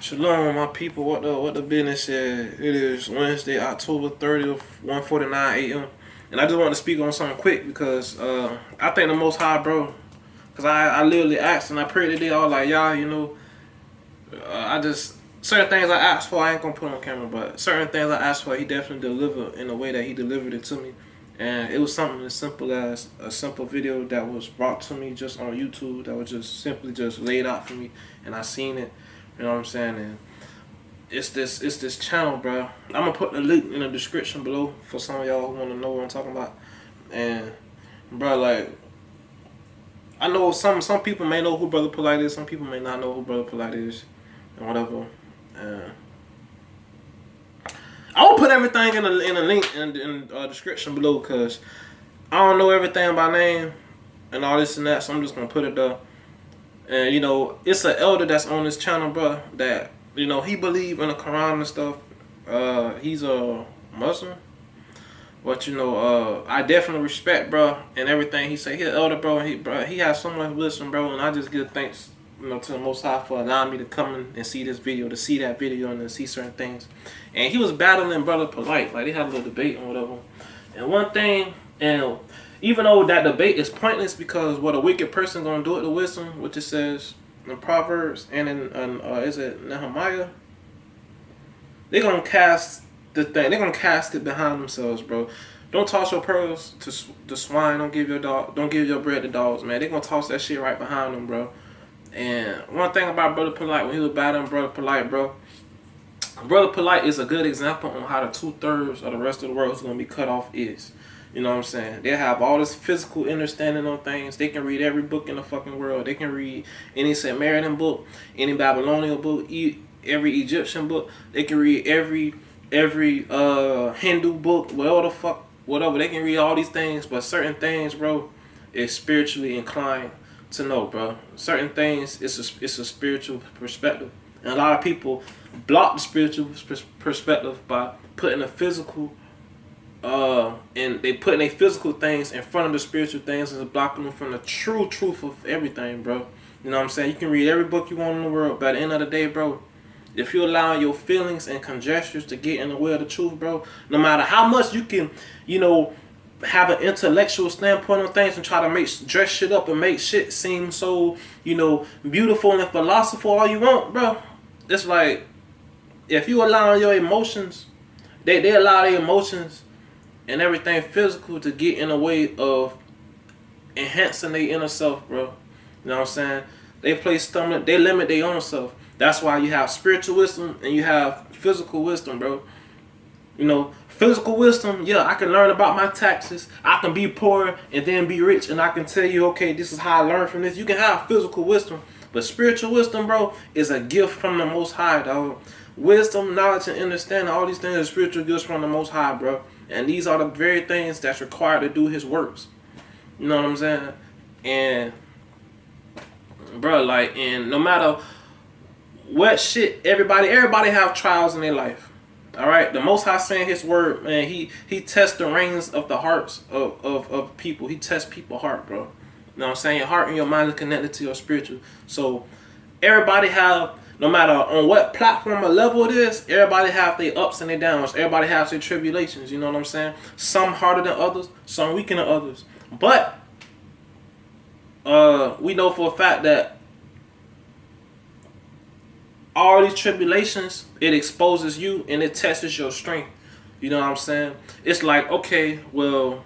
Shalom, my people. What the business is? It is Wednesday, October 30th, 1:49 a.m. And I just want to speak on something quick because I think the Most High, bro. Because I literally asked and I prayed today. I was like, y'all, I just certain things I asked for. I ain't gonna put on camera, but certain things I asked for, He definitely delivered in the way that He delivered it to me. And it was something as simple as a simple video that was brought to me just on YouTube that was just simply just laid out for me, and I seen it. You know what I'm saying? And it's this channel, bro. I'm gonna put the link in the description below for some of y'all who wanna know what I'm talking about. And bro, like I know some people may know who Brother Polite is, some people may not know who Brother Polite is, and whatever. I will put everything in a link in the description below because I don't know everything by name and all this and that, so I'm just gonna put it there. And it's an elder that's on this channel, bro, that he believe in the Quran and stuff. He's a Muslim, but I definitely respect, bro, and everything he say. He an elder, bro. He has so much wisdom, bro, and I just give thanks, to the Most High for allowing me to come in and see this video, to see that video, and to see certain things. And he was battling Brother Polite, like they had a little debate and whatever. And one thing, and even though that debate is pointless because what a wicked person gonna do with the wisdom, which it says in Proverbs and in is it Nehemiah? They're gonna cast the thing. They're gonna cast it behind themselves, bro. Don't toss your pearls to the swine. Don't give your bread to dogs, man. They're gonna toss that shit right behind them, bro. And one thing about Brother Polite, when he was battling Brother Polite, bro, Brother Polite is a good example on how the 2/3 of the rest of the world is gonna be cut off is. You know what I'm saying? They have all this physical understanding on things. They can read every book in the fucking world. They can read any Samaritan book, any Babylonian book, every Egyptian book. They can read every Hindu book, whatever. They can read all these things, but certain things, bro, is spiritually inclined to know, bro. Certain things, it's a spiritual perspective. And a lot of people block the spiritual perspective by putting a physical and they putting their physical things in front of the spiritual things and blocking them from the true truth of everything, bro. You know what I'm saying? You can read every book you want in the world, but at the end of the day, bro, if you allow your feelings and conjectures to get in the way of the truth, bro, no matter how much you can, have an intellectual standpoint on things and try to dress shit up and make shit seem so, beautiful and philosophical all you want, bro. It's like, if you allow your emotions, they allow their emotions and everything physical to get in the way of enhancing their inner self, bro. You know what I'm saying? They limit their own self. That's why you have spiritual wisdom and you have physical wisdom, bro. Physical wisdom, yeah, I can learn about my taxes. I can be poor and then be rich, and I can tell you, okay, this is how I learned from this. You can have physical wisdom, but spiritual wisdom, bro, is a gift from the Most High, dog. Wisdom, knowledge, and understanding, all these things are spiritual gifts from the Most High, bro. And these are the very things that's required to do His works. You know what I'm saying? And, bro, and no matter what shit, everybody have trials in their life. All right, the Most High saying His word, man. He tests the reins of the hearts of people. He tests people's heart, bro. You know what I'm saying? Your heart and your mind is connected to your spiritual. So everybody have, no matter on what platform or level it is, everybody have their ups and their downs. Everybody has their tribulations. You know what I'm saying? Some harder than others, some weaker than others. But we know for a fact that all these tribulations, it exposes you and it tests your strength. You know what I'm saying? It's like, okay, well,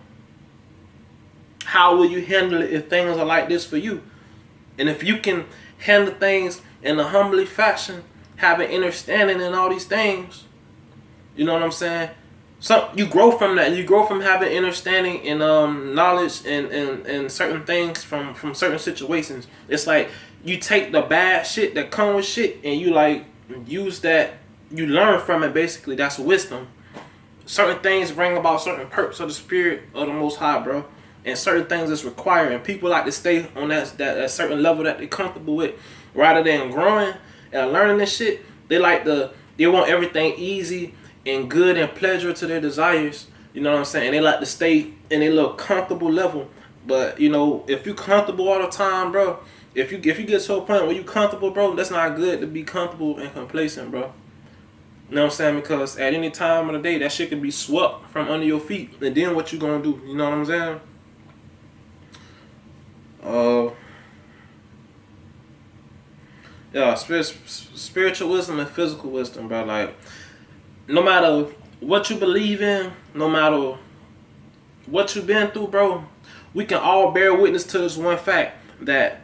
how will you handle it if things are like this for you? And if you can handle things in a humbly fashion, having understanding in all these things, you know what I'm saying? You grow from that. You grow from having understanding and knowledge and certain things from certain situations. It's like you take the bad shit that come with shit and you use that. You learn from it. Basically, that's wisdom. Certain things bring about certain perks of the spirit of the Most High, bro. And certain things is required. And people like to stay on that certain level that they're comfortable with, rather than growing and learning this shit. They want everything easy and good and pleasure to their desires. You know what I'm saying? And they like to stay in a little comfortable level. But if you comfortable all the time, bro, if you get to a point where you comfortable, bro, that's not good to be comfortable and complacent, bro. You know what I'm saying? Because at any time of the day, that shit can be swept from under your feet, and then what you gonna do? You know what I'm saying? Yeah, spiritual wisdom and physical wisdom, bro. Like, no matter what you believe in, no matter what you've been through, bro, we can all bear witness to this one fact, that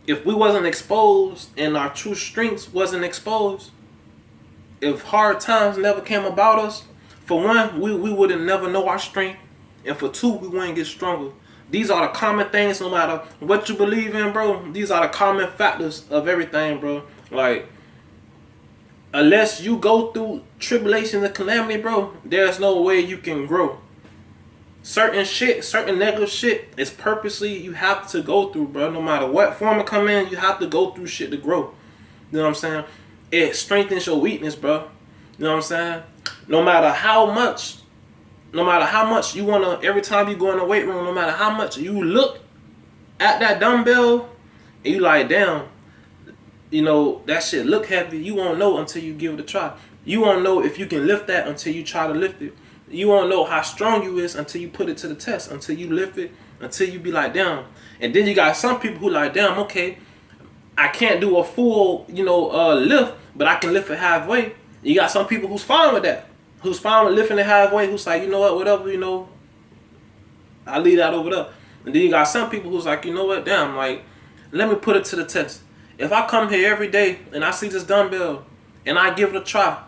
if we wasn't exposed and our true strengths wasn't exposed, if hard times never came about us, for one, we wouldn't never know our strength, and for two, we wouldn't get stronger. These are the common things, no matter what you believe in, bro. These are the common factors of everything, bro. Like, unless you go through tribulation and calamity, bro, there's no way you can grow. Certain negative shit is purposely you have to go through, bro. No matter what form it come in, you have to go through shit to grow. You know what I'm saying? It strengthens your weakness, bro. You know what I'm saying? No matter how much you wanna, every time you go in the weight room, no matter how much you look at that dumbbell and you like, damn, you know, that shit look heavy, you won't know until you give it a try. You won't know if you can lift that until you try to lift it. You won't know how strong you is until you put it to the test, until you lift it, until you be like, damn. And then you got some people who like, damn, okay, I can't do a full, lift, but I can lift it halfway. You got some people who's fine with that, who's fine with lifting it halfway, who's like, you know what, whatever, I leave that over there. And then you got some people who's like, you know what, damn, like, let me put it to the test. If I come here every day and I see this dumbbell and I give it a try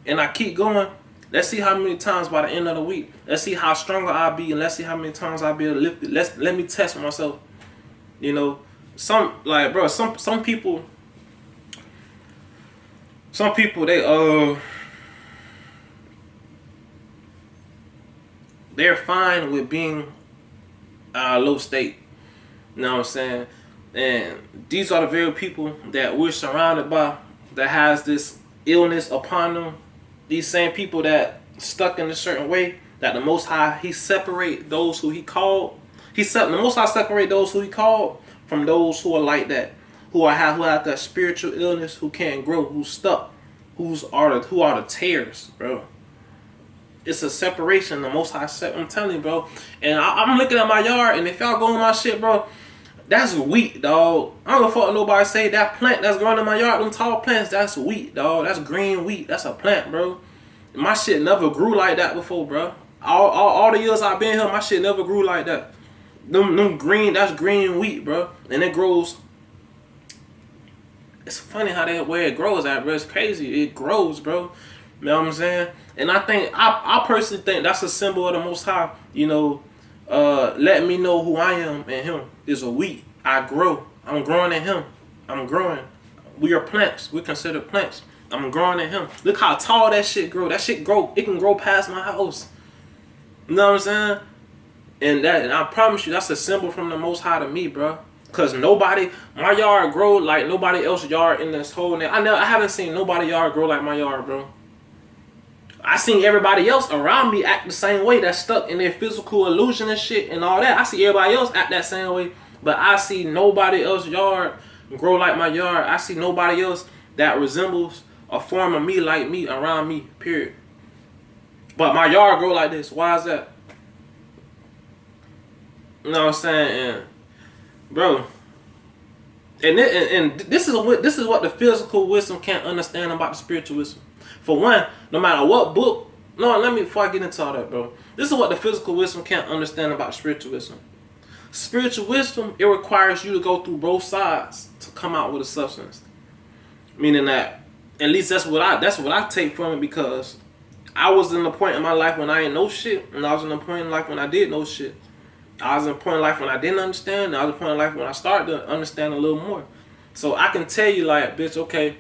and I keep going, let's see how many times by the end of the week. Let's see how stronger I'll be, and let's see how many times I'll be able to lift it. Let me test myself. Some people they're fine with being low state. You know what I'm saying? And these are the very people that we're surrounded by that has this illness upon them. These same people that stuck in a certain way, that the Most High, He separate those who He called. The Most High separate those who He called from those who are like that, who have that spiritual illness, who can't grow, who's stuck, who are the tares, bro. It's a separation. The Most High set. I'm telling you, bro. And I'm looking at my yard, and if y'all go in my shit, bro, that's wheat, dog. I don't give a fuck what nobody say. That plant that's growing in my yard, them tall plants, that's wheat, dog. That's green wheat. That's a plant, bro. My shit never grew like that before, bro. All the years I've been here, my shit never grew like that. Them green, that's green wheat, bro. And it grows. It's funny how where it grows at, bro. It's crazy. It grows, bro. You know what I'm saying? And I think, I personally think that's a symbol of the Most High, let me know who I am in Him. Is a wheat. I grow. I'm growing in Him. I'm growing. We are plants. We're considered plants. I'm growing in Him. Look how tall that shit grow. That shit grow. It can grow past my house. You know what I'm saying? And I promise you, that's a symbol from the Most High to me, bro. Cause my yard grow like nobody else's yard in this whole. I haven't seen nobody yard grow like my yard, bro. I seen everybody else around me act the same way, that's stuck in their physical illusion and shit and all that. I see everybody else act that same way, but I see nobody else's yard grow like my yard. I see nobody else that resembles a form of me like me around me, period. But my yard grow like this. Why is that? You know what I'm saying? And, bro, and this is what the physical wisdom can't understand about the spiritual wisdom. For one, no matter what book, before I get into all that, bro. This is what the physical wisdom can't understand about spiritual wisdom. Spiritual wisdom, it requires you to go through both sides to come out with a substance. Meaning that, at least that's what I take from it, because I was in the point in my life when I ain't know shit, and I was in the point in life when I did know shit. I was in a point in life when I didn't understand, and I was in a point in life when I started to understand a little more. So I can tell you, like, bitch, okay,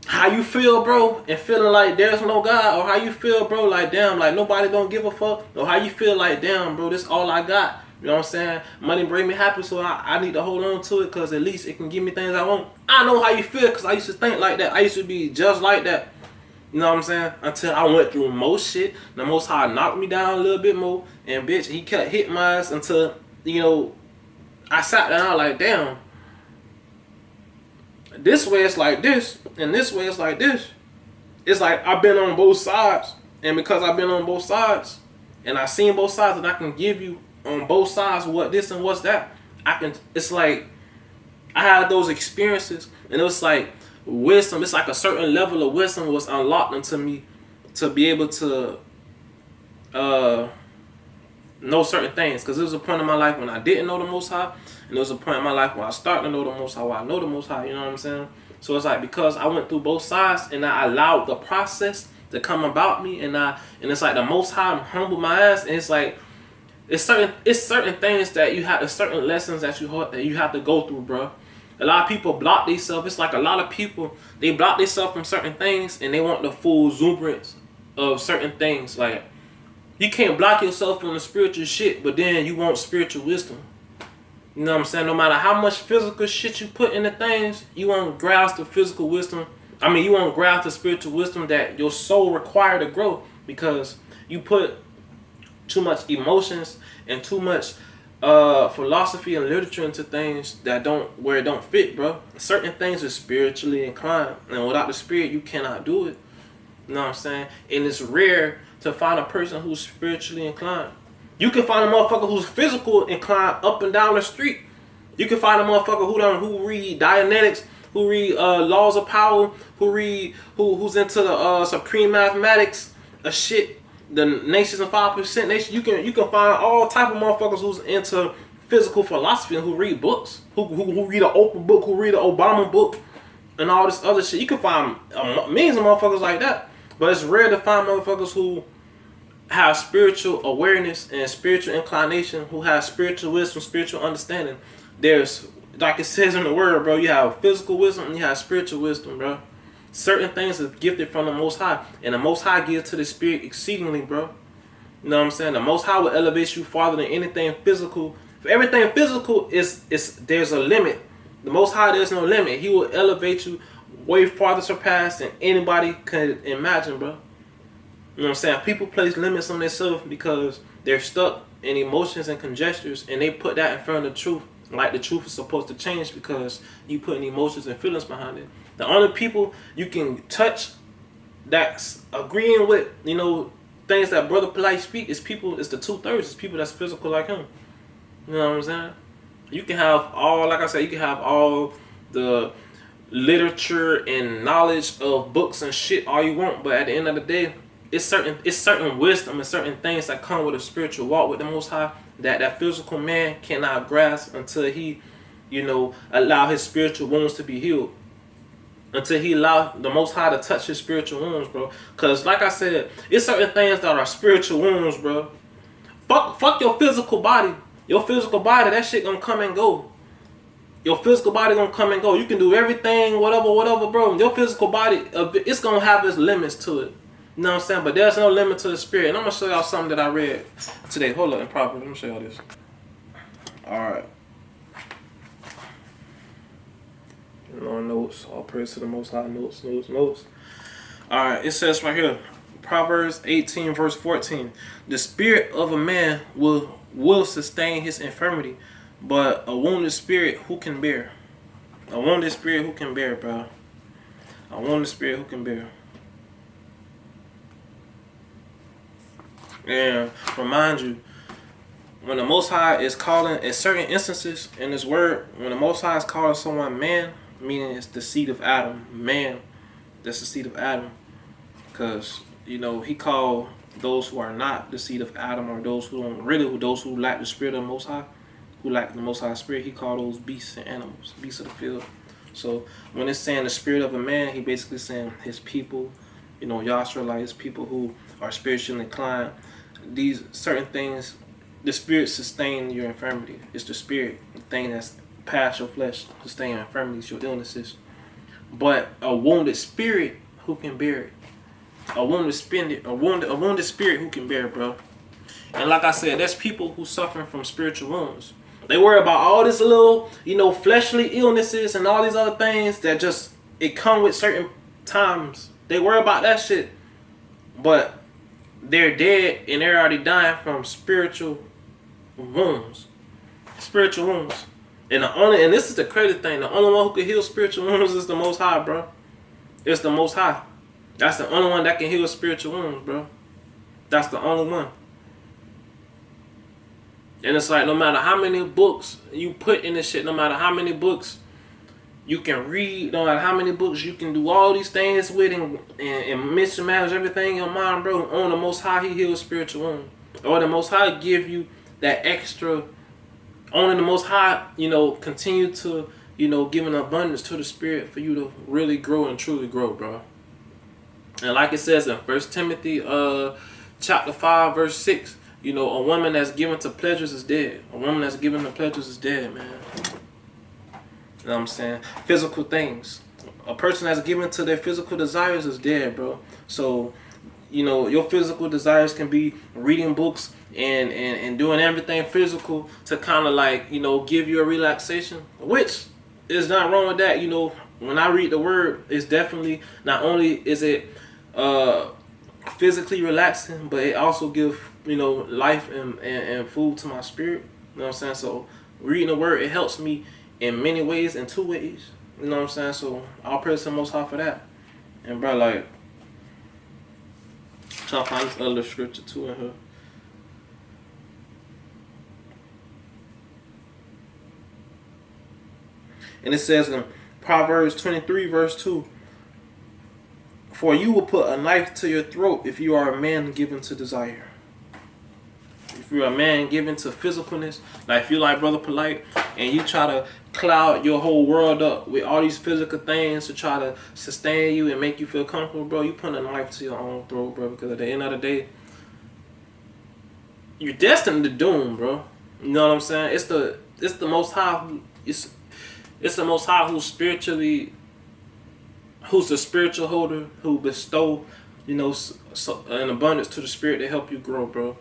how you feel, bro, and feeling like there's no God, or how you feel, bro, like, damn, like nobody don't give a fuck, or how you feel like, damn, bro, this all I got. You know what I'm saying? Money bring me happy, so I need to hold on to it, because at least it can give me things I want. I know how you feel, because I used to think like that. I used to be just like that. You know what I'm saying? Until I went through most shit. The Most High knocked me down a little bit more, and bitch, He kept hitting my ass until, I sat down like, damn, this way it's like this, and this way it's like this. It's like I've been on both sides, and because I've been on both sides, and I've seen both sides, and I can give you on both sides what this and what's that. I can. It's like I had those experiences, and it was like wisdom. It's like a certain level of wisdom was unlocked into me to be able to know certain things. Because there was a point in my life when I didn't know the Most High, and there was a point in my life where I started to know the Most High, where I know the Most High. You know what I'm saying? So it's like because I went through both sides and I allowed the process to come about me, and it's like the Most High humbled my ass, and it's like it's certain things that you have, certain lessons that you have to go through, bro. A lot of people block themselves. It's like a lot of people, they block themselves from certain things, and they want the full exuberance of certain things. Like you can't block yourself from the spiritual shit, but then you want spiritual wisdom. You know what I'm saying? No matter how much physical shit you put into things, you won't grasp the physical wisdom. I mean, you won't grasp the spiritual wisdom that your soul require to grow, because you put too much emotions and too much philosophy and literature into things that where it don't fit, bro. Certain things are spiritually inclined, and without the spirit, you cannot do it. You know what I'm saying? And it's rare to find a person who's spiritually inclined. You can find a motherfucker who's physical inclined up and down the street. You can find a motherfucker who read Dianetics, who read Laws of Power, who's into the supreme mathematics, shit, the Nations of 5% Nation. You can find all type of motherfuckers who's into physical philosophy and who read books, who read an Oprah book, who read an Obama book, and all this other shit. You can find millions of motherfuckers like that, but it's rare to find motherfuckers who have spiritual awareness and spiritual inclination, who have spiritual wisdom, spiritual understanding. There's, like it says in the word, bro, you have physical wisdom and you have spiritual wisdom, bro. Certain things are gifted from the Most High, and the Most High gives to the Spirit exceedingly, bro. You know what I'm saying? The Most High will elevate you farther than anything physical. For everything physical is there's a limit. The Most High, there's no limit. He will elevate you way farther surpassed than anybody could imagine, bro. You know what I'm saying? People place limits on themselves because they're stuck in emotions and conjectures, and they put that in front of the truth. Like the truth is supposed to change because you putting emotions and feelings behind it. The only people you can touch that's agreeing with, things that Brother Polite speak is people, it's the 2/3, it's people that's physical like him. You know what I'm saying? You can have all, like I said, you can have all the literature and knowledge of books and shit all you want, but at the end of the day, it's certain wisdom and certain things that come with a spiritual walk with the Most High that physical man cannot grasp until he, allow his spiritual wounds to be healed. Until he allow the Most High to touch his spiritual wounds, bro. Cause like I said, it's certain things that are spiritual wounds, bro. Fuck your physical body. Your physical body, that shit gonna come and go. Your physical body gonna come and go. You can do everything, whatever, bro. Your physical body, it's gonna have its limits to it. You know what I'm saying? But there's no limit to the spirit. And I'm going to show y'all something that I read today. Hold up, improper. Let me show y'all this. Alright. Notes. All praise to the Most High. Notes. Alright, it says right here. Proverbs 18 verse 14. The spirit of a man will sustain his infirmity, but a wounded spirit who can bear? A wounded spirit who can bear, bro? A wounded spirit who can bear? And remind you, when the Most High is calling, in certain instances in His Word, when the Most High is calling someone man, meaning it's the seed of Adam, man, that's the seed of Adam. Because, He called those who are not the seed of Adam, or those who lack the spirit of the Most High, who lack the Most High spirit, He called those beasts and animals, beasts of the field. So when it's saying the spirit of a man, He basically saying His people, Yahshua, like His people who are spiritually inclined. These certain things, the spirit sustain your infirmity. It's the spirit, the thing that's past your flesh, sustain your infirmities, your illnesses. But a wounded spirit who can bear it. A wounded spirit who can bear it, bro. And like I said, there's people who suffering from spiritual wounds. They worry about all this little, fleshly illnesses and all these other things that it come with certain times. They worry about that shit. But they're dead and they're already dying from spiritual wounds. Spiritual wounds. And this is the crazy thing, the only one who can heal spiritual wounds is the Most High, bro. It's the Most High. That's the only one that can heal spiritual wounds, bro. That's the only one. And it's like, no matter how many books you put in this shit, no matter how many books you can read, no matter how many books you can do all these things with and mix and match everything in your mind, bro, on the Most High, he heals spiritual wounds. Or the Most High give you that extra, only the Most High, continue to, give an abundance to the Spirit for you to really grow and truly grow, bro. And like it says in 1 Timothy chapter 5, verse 6, a woman that's given to pleasures is dead. A woman that's given to pleasures is dead, man. You know what I'm saying? Physical things. A person that's given to their physical desires is dead, bro. So, your physical desires can be reading books and doing everything physical to kind of like, give you a relaxation, which is not wrong with that. When I read the word, it's definitely, not only is it physically relaxing, but it also gives, life and food to my spirit. You know what I'm saying? So reading the word, it helps me in many ways, in 2 ways. You know what I'm saying? So I'll praise the Most High for that. And bro, like, trying to find this other scripture too in here. And it says in Proverbs 23 verse 2, "For you will put a knife to your throat if you are a man given to desire." If you're a man given to physicalness, like if you're like Brother Polite and you try to cloud your whole world up with all these physical things to try to sustain you and make you feel comfortable, bro, you putting a knife to your own throat, bro, because at the end of the day, you're destined to doom, bro. You know what I'm saying? It's the Most High it's the Most High who's the spiritual holder, who bestow, an abundance to the spirit to help you grow, bro.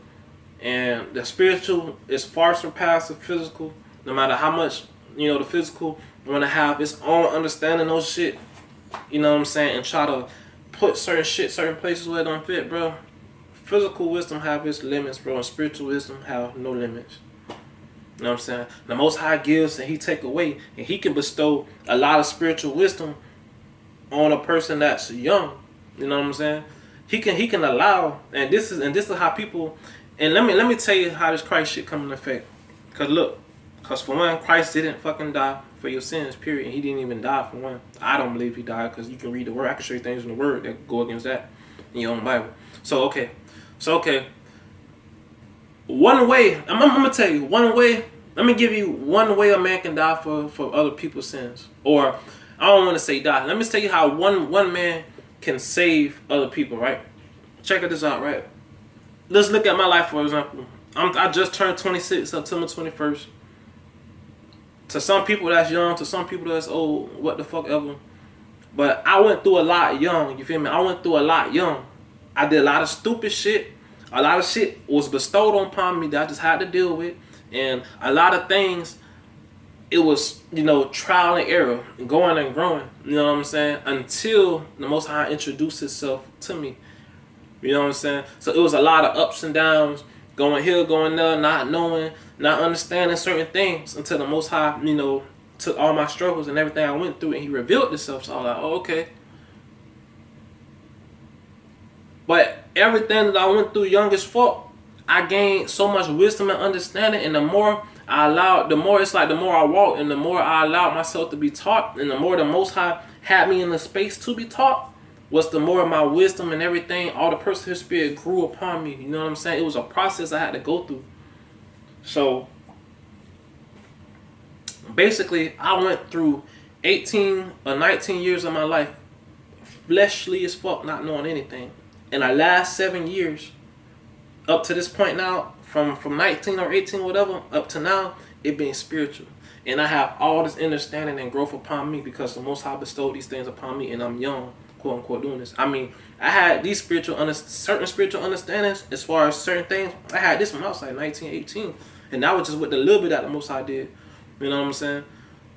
And the spiritual is far surpassed the physical. No matter how much, the physical want to have its own understanding of shit, you know what I'm saying, and try to put certain places where it don't fit, bro. Physical wisdom have its limits, bro, and spiritual wisdom have no limits. You know what I'm saying? The Most High gives and he take away, and he can bestow a lot of spiritual wisdom on a person that's young. You know what I'm saying? He can allow, and this is how people. And let me tell you how this Christ shit come into effect. Cause for one, Christ didn't fucking die for your sins, period. And he didn't even die for one. I don't believe he died, because you can read the word. I can show you things in the word that go against that in your own Bible. So okay. One way, I'm gonna tell you one way. Let me give you one way a man can die for other people's sins. Or I don't want to say die. Let me tell you how one man can save other people, right? Check this out, right? Let's look at my life, for example. I just turned 26, September 21st. To some people that's young, to some people that's old, what the fuck ever. But I went through a lot young, you feel me? I went through a lot young. I did a lot of stupid shit. A lot of shit was bestowed upon me that I just had to deal with. And a lot of things, it was, trial and error, going and growing, you know what I'm saying? Until the Most High introduced himself to me. You know what I'm saying? So it was a lot of ups and downs, going here, going there, not knowing, not understanding certain things, until the Most High, took all my struggles and everything I went through and he revealed himself. So I was like, oh, okay. But everything that I went through young as fuck, I gained so much wisdom and understanding, and the more I walked, and the more I allowed myself to be taught, and the more the Most High had me in the space to be taught, was the more of my wisdom and everything, all the person His Spirit grew upon me. You know what I'm saying? It was a process I had to go through. So basically, I went through 18 or 19 years of my life fleshly as fuck, not knowing anything. And the last 7 years, up to this point now, from 19 or 18, whatever, up to now, it being spiritual. And I have all this understanding and growth upon me because the Most High bestowed these things upon me, and I'm young, quote unquote, doing this. I mean, I had these certain spiritual understandings as far as certain things. I had this when I was like 19, 18. And that was just with the little bit that the Most High did. You know what I'm saying?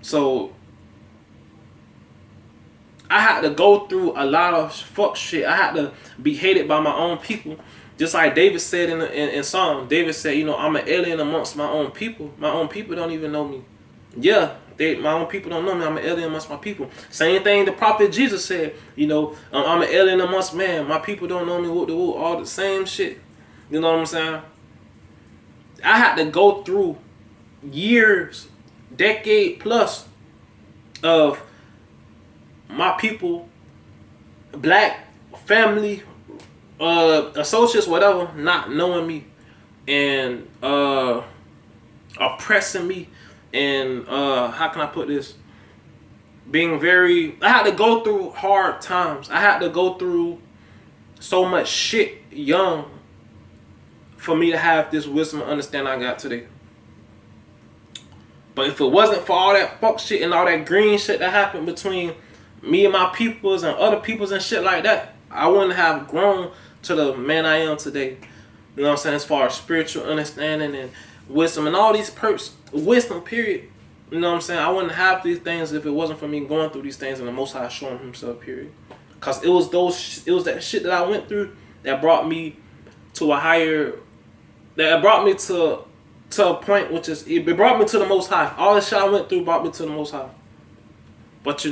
So I had to go through a lot of fuck shit. I had to be hated by my own people. Just like David said in Psalm. David said, I'm an alien amongst my own people. My own people don't even know me. You Yeah, my own people don't know me. I'm an alien amongst my people. Same thing the prophet Jesus said. I'm an alien amongst man. My people don't know me. All the same shit. You know what I'm saying? I had to go through years, decade plus of my people, black family, associates, whatever, not knowing me and oppressing me, and how can I put this? I had to go through hard times. I had to go through so much shit young for me to have this wisdom and understanding I got today. But if it wasn't for all that fuck shit and all that green shit that happened between me and my peoples and other peoples and shit like that, I wouldn't have grown to the man I am today. You know what I'm saying? As far as spiritual understanding and wisdom and all these perks, wisdom, period. You know what I'm saying? I wouldn't have these things if it wasn't for me going through these things and the Most High showing Himself, period. Cause it was that shit that I went through that brought me to that brought me to a point which is, it brought me to the Most High. All the shit I went through brought me to the Most High. But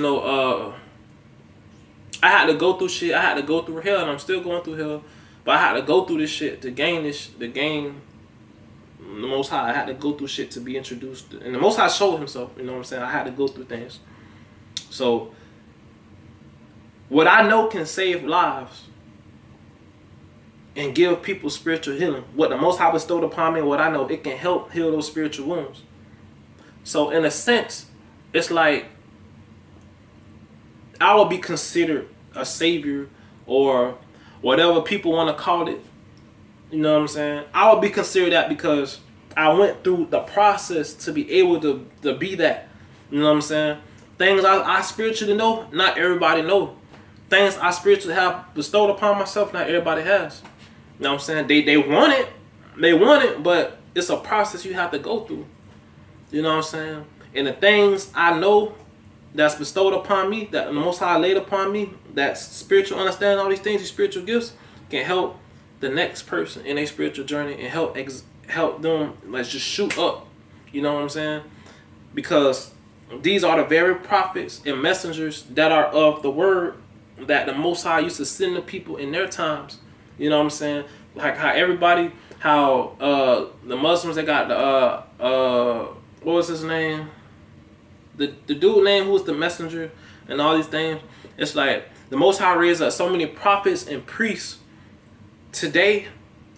I had to go through shit. I had to go through hell, and I'm still going through hell. But I had to go through this shit to gain the Most High. I had to go through shit to be introduced. And the Most High showed Himself. You know what I'm saying? I had to go through things. So, what I know can save lives and give people spiritual healing. What the Most High bestowed upon me, what I know, it can help heal those spiritual wounds. So, in a sense, it's like I would be considered a savior or whatever people want to call it. You know what I'm saying? I would be considered that because I went through the process to be able to be that. You know what I'm saying? Things I spiritually know, not everybody know. Things I spiritually have bestowed upon myself, not everybody has. You know what I'm saying? They want it. They want it, but it's a process you have to go through. You know what I'm saying? And the things I know that's bestowed upon me, that the Most High laid upon me, that spiritual understanding, all these things, these spiritual gifts, can help the next person in their spiritual journey and help them like just shoot up. You know what I'm saying? Because these are the very prophets and messengers that are of the word that the Most High used to send to people in their times. You know what I'm saying? Like how the Muslims, they got the what was his name? The dude name who was the messenger and all these things. It's like the Most High raised up so many prophets and priests today.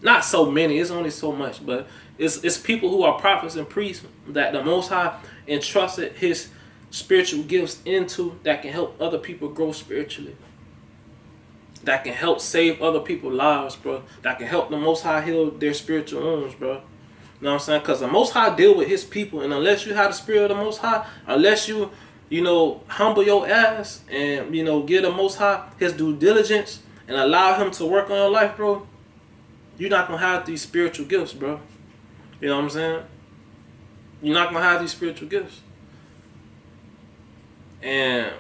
Not so many, it's only so much, but it's people who are prophets and priests that the Most High entrusted His spiritual gifts into, that can help other people grow spiritually, that can help save other people's lives, bro, that can help the Most High heal their spiritual wounds, bro. You know what I'm saying? Because the Most High deal with His people, and unless you have the spirit of the Most High, unless you humble your ass and give the Most High His due diligence and allow Him to work on your life, bro, you're not gonna have these spiritual gifts, bro. You know what I'm saying? You're not gonna have these spiritual gifts, and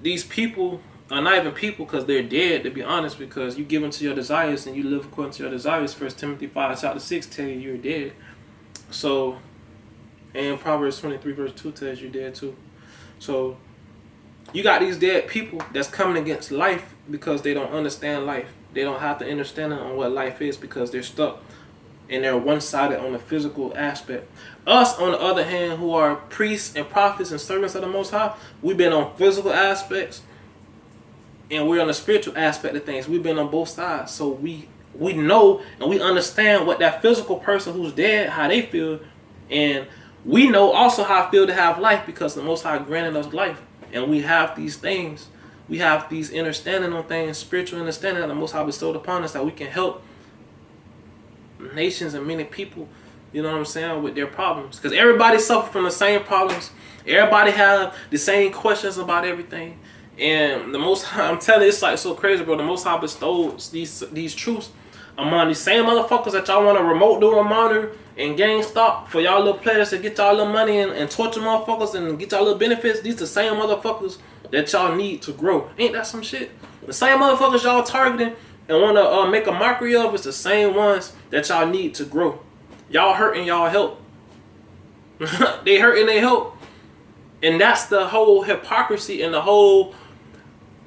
these people are not even people because they're dead, to be honest, because you give into your desires and you live according to your desires. 1 Timothy 5 chapter 6 tell you you're dead. So, and Proverbs 23 verse 2 tells you dead too. So, you got these dead people that's coming against life because they don't understand life. They don't have the understanding on what life is because they're stuck and they're one-sided on the physical aspect. Us, on the other hand, who are priests and prophets and servants of the Most High, we've been on physical aspects and we're on the spiritual aspect of things. We've been on both sides. So we know and we understand what that physical person who's dead, how they feel. And we know also how I feel to have life because the Most High granted us life. And we have these things. We have these understanding on things, spiritual understanding that the Most High bestowed upon us, that we can help nations and many people, you know what I'm saying, with their problems. Because everybody suffers from the same problems. Everybody have the same questions about everything. And the Most High, I'm telling you, it's like so crazy, bro. The Most High bestows these truths among these same motherfuckers that y'all want to remote dual monitor and GameStop for y'all little players to get y'all little money and torture motherfuckers and get y'all little benefits. These the same motherfuckers that y'all need to grow. Ain't that some shit? The same motherfuckers y'all targeting and want to make a mockery of is the same ones that y'all need to grow. Y'all hurting y'all help. They hurt and they help. And that's the whole hypocrisy and the whole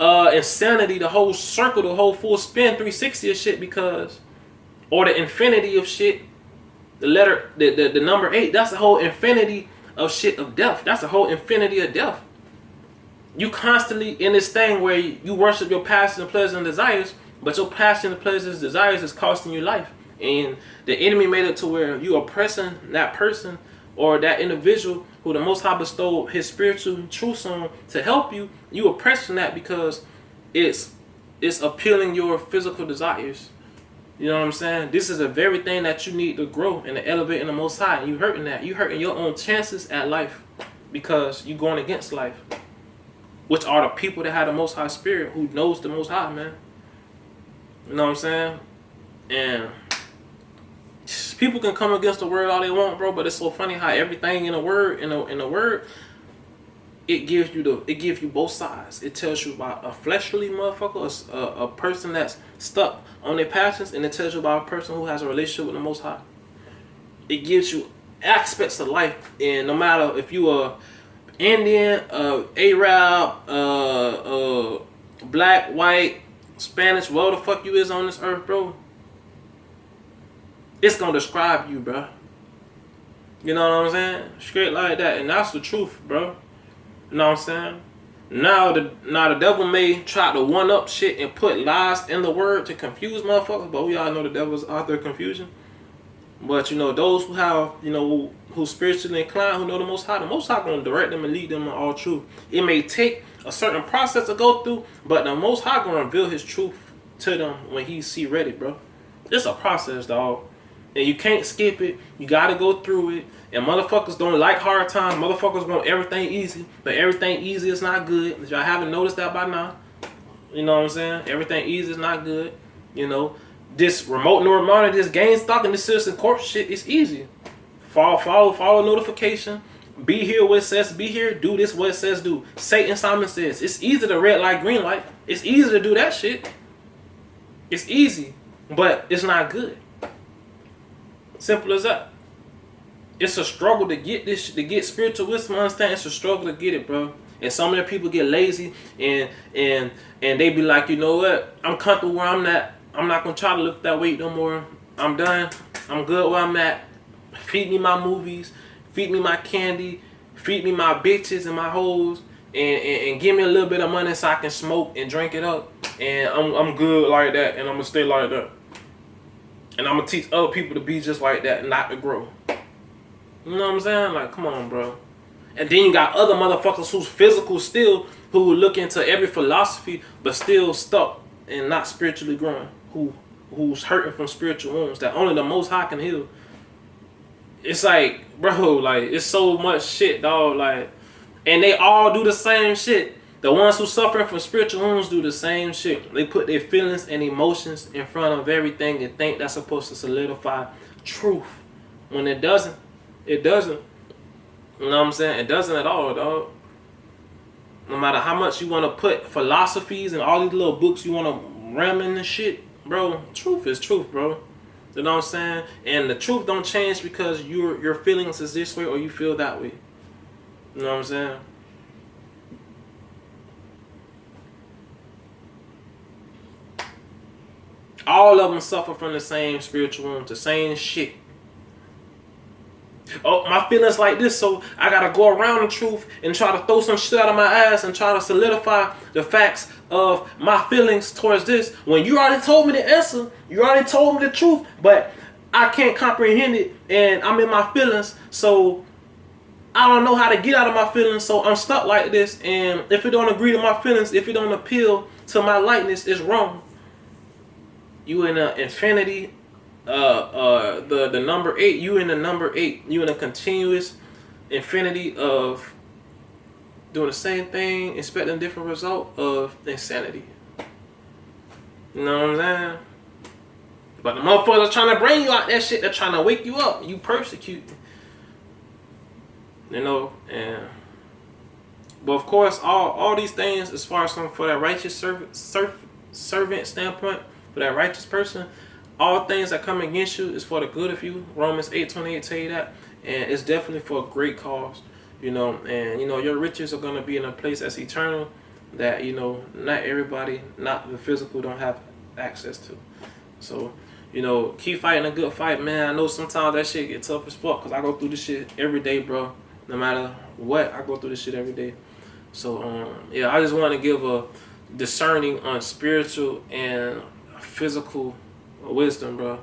insanity, the whole circle, the whole full spin 360 of shit, because, or the infinity of shit, the number 8, that's the whole infinity of shit of death. That's the whole infinity of death. You constantly in this thing where you worship your passions and pleasures and desires, but your passion and pleasures and desires is costing you life. And the enemy made it to where you oppressing that person or that individual who the Most High bestowed his spiritual truths on to help you. You oppressing that because it's appealing your physical desires. You know what I'm saying? This is the very thing that you need to grow and to elevate in the Most High. And you hurting that. You hurting your own chances at life because you going against life, which are the people that have the Most High Spirit, who knows the Most High, man. You know what I'm saying? And people can come against the word all they want, bro, but it's so funny how everything in the word, in the word, it gives you both sides. It tells you about a fleshly motherfucker, a person that's stuck on their passions, and it tells you about a person who has a relationship with the Most High. It gives you aspects of life, and no matter if you are Indian, Arab, black, white, Spanish, whatever the fuck you is on this earth, bro, it's gonna describe you, bro. You know what I'm saying? Straight like that, and that's the truth, bro. You know what I'm saying? Now the devil may try to one up shit and put lies in the word to confuse motherfuckers, but we all know the devil's author of confusion. But you know, those who have, you know, who spiritually inclined, who know the Most High gonna direct them and lead them in all truth. It may take a certain process to go through, but the Most High gonna reveal his truth to them when he see ready, bro. It's a process, dog. And you can't skip it. You gotta go through it. And motherfuckers don't like hard times. Motherfuckers want everything easy. But everything easy is not good. If y'all haven't noticed that by now. You know what I'm saying? Everything easy is not good. You know, this remote neural monitor, this game stock, and this citizen court shit is easy. Follow notification. Be here what it says be here. Do this what it says do. Satan Simon says. It's easy to red light, green light. It's easy to do that shit. It's easy. But it's not good. Simple as that. It's a struggle to get this, to get spiritual wisdom. Understand? It's a struggle to get it, bro. And some of the people get lazy and they be like, you know what? I'm comfortable where I'm at. I'm not gonna try to lift that weight no more. I'm done. I'm good where I'm at. Feed me my movies. Feed me my candy. Feed me my bitches and my hoes. And give me a little bit of money so I can smoke and drink it up. And I'm good like that. And I'm gonna stay like that. And I'm gonna teach other people to be just like that and not to grow. You know what I'm saying? Like, come on, bro. And then you got other motherfuckers who's physical still, who look into every philosophy, but still stuck and not spiritually growing. Who's hurting from spiritual wounds that only the Most High can heal. It's like, bro, like, it's so much shit, dog. Like, and they all do the same shit. The ones who suffering from spiritual wounds do the same shit. They put their feelings and emotions in front of everything and think that's supposed to solidify truth. When it doesn't. It doesn't. You know what I'm saying? It doesn't at all, dog. No matter how much you want to put philosophies and all these little books you want to ram in and shit, bro, truth is truth, bro. You know what I'm saying? And the truth don't change because your feelings is this way or you feel that way. You know what I'm saying? All of them suffer from the same spiritual wounds, the same shit. Oh, my feelings like this, so I gotta go around the truth and try to throw some shit out of my ass and try to solidify the facts of my feelings towards this. When you already told me the answer, you already told me the truth, but I can't comprehend it and I'm in my feelings, so I don't know how to get out of my feelings, so I'm stuck like this. And if it don't agree to my feelings, if it don't appeal to my likeness, it's wrong. You in an infinity. The number 8, you in the number 8, you in a continuous infinity of doing the same thing, expecting a different result of insanity. You know what I'm saying? But the motherfuckers are trying to bring you out that shit, they're trying to wake you up, you persecute. You know, and but of course all these things as far as for that righteous servant standpoint, for that righteous person, all things that come against you is for the good of you. Romans 8:28 tell you that. and it's definitely for a great cause. You know, and you know your riches are gonna be in a place that's eternal, that you know not everybody, not the physical, don't have access to. So, you know, keep fighting a good fight, man. I know sometimes that shit get tough as fuck because I go through this shit every day, bro. No matter what, I go through this shit every day. So, yeah, I just want to give a discerning on spiritual and physical wisdom, bro.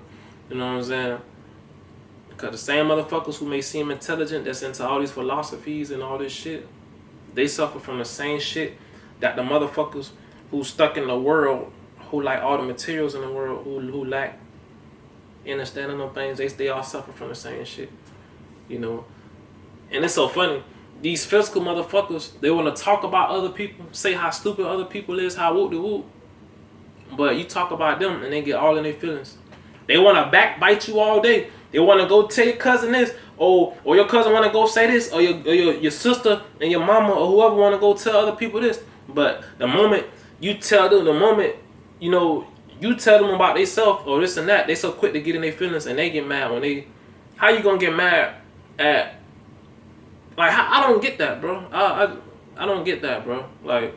You know what I'm saying? Because the same motherfuckers who may seem intelligent, that's into all these philosophies and all this shit, they suffer from the same shit that the motherfuckers who stuck in the world, who like all the materials in the world, who lack understanding of things, they all suffer from the same shit, you know. And it's so funny. These physical motherfuckers, they want to talk about other people, say how stupid other people is, how whoop de whoop. But you talk about them and they get all in their feelings. They want to backbite you all day. They want to go tell your cousin this, or your cousin want to go say this, or your sister and your mama or whoever want to go tell other people this. But the moment you tell them, the moment you know you tell them about themselves or this and that, they so quick to get in their feelings and they get mad when they. How you gonna get mad at? Like I don't get that, bro. I don't get that, bro. Like,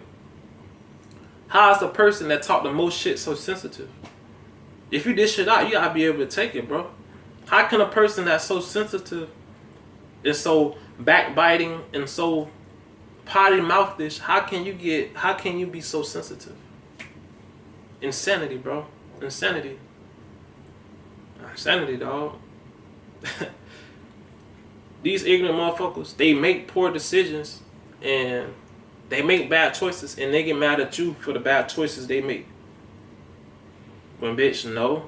how is the person that talk the most shit so sensitive? If you dish it out, you gotta be able to take it, bro. How can a person that's so sensitive and so backbiting and so potty mouthish, how can you be so sensitive? Insanity, bro. Insanity. Insanity, dog. These ignorant motherfuckers, they make poor decisions and they make bad choices and they get mad at you for the bad choices they make. When bitch, no.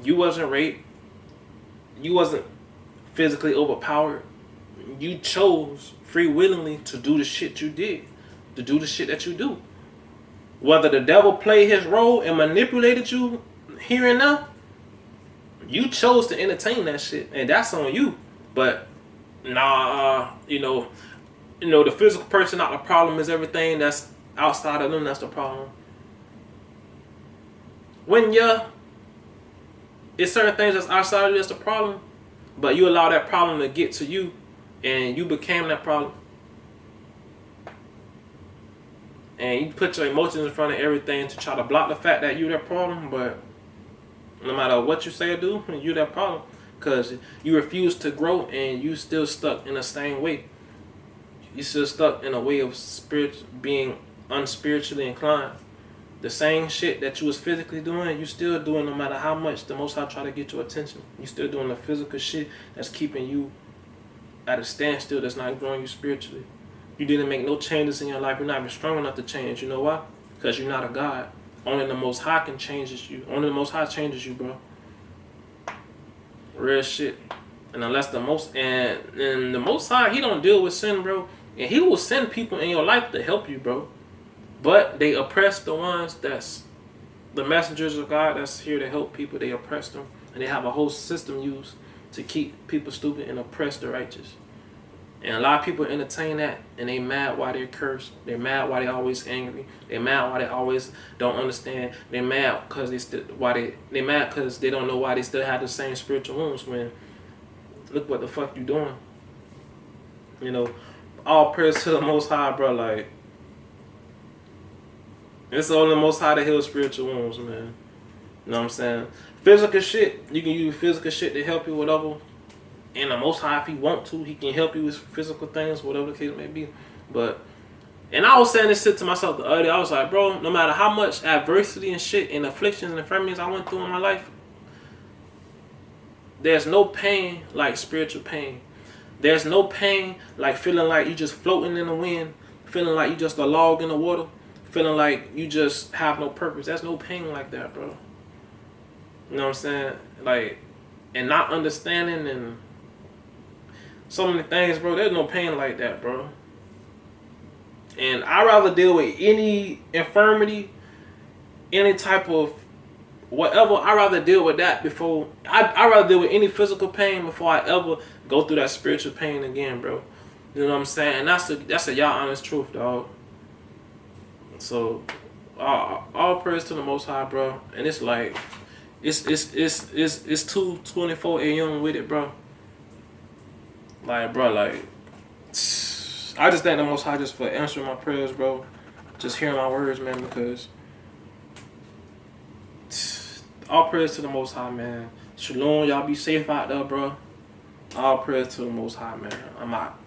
You wasn't raped. You wasn't physically overpowered. You chose free willingly to do the shit you did. To do the shit that you do. Whether the devil played his role and manipulated you here and now, you chose to entertain that shit. And that's on you. But you know, the physical person not the problem, is everything that's outside of them that's the problem. When it's certain things that's outside of you that's the problem, but you allow that problem to get to you and you became that problem. And you put your emotions in front of everything to try to block the fact that you that problem, but no matter what you say or do, you that problem. Because you refuse to grow and you still stuck in the same way. You still stuck in a way of being unspiritually inclined. The same shit that you was physically doing, you still doing no matter how much the Most High try to get your attention. You still doing the physical shit that's keeping you at a standstill, that's not growing you spiritually. You didn't make no changes in your life. You're not even strong enough to change. You know why? Because you're not a God. Only the Most High can change you. Only the Most High changes you, bro. Real shit. And unless the Most High, he don't deal with sin, bro. And he will send people in your life to help you, bro. But they oppress the ones that's the messengers of God that's here to help people. They oppress them. And they have a whole system used to keep people stupid and oppress the righteous. And a lot of people entertain that, and they mad why they're cursed. They're mad why they're always angry. They're mad why they always don't understand. They're mad because they're mad because they don't know why they still have the same spiritual wounds. When look what the fuck you doing. You know, all praise to the Most High, bro. Like, it's only the Most High to heal spiritual wounds, man. You know what I'm saying? Physical shit, you can use physical shit to help you, whatever. And the Most High, if he want to, he can help you with physical things, whatever the case may be. And I was saying this shit to myself the other day. I was like, bro, no matter how much adversity and shit and afflictions and infirmities I went through in my life, there's no pain like spiritual pain. There's no pain like feeling like you just floating in the wind, feeling like you just a log in the water, feeling like you just have no purpose. There's no pain like that, bro. You know what I'm saying? Like, and not understanding and so many things, bro. There's no pain like that, bro. And I'd rather deal with any infirmity, any type of whatever. I'd rather deal with that before I'd rather deal with any physical pain before I ever go through that spiritual pain again, bro. You know what I'm saying? And that's a y'all honest truth, dog. So all praise to the Most High, bro. And it's like it's 2:24 a.m. with it, bro. Like, bro, like, I just thank the Most High just for answering my prayers, bro. Just hearing my words, man, because all prayers to the Most High, man. Shalom, y'all be safe out there, bro. All prayers to the Most High, man. I'm out.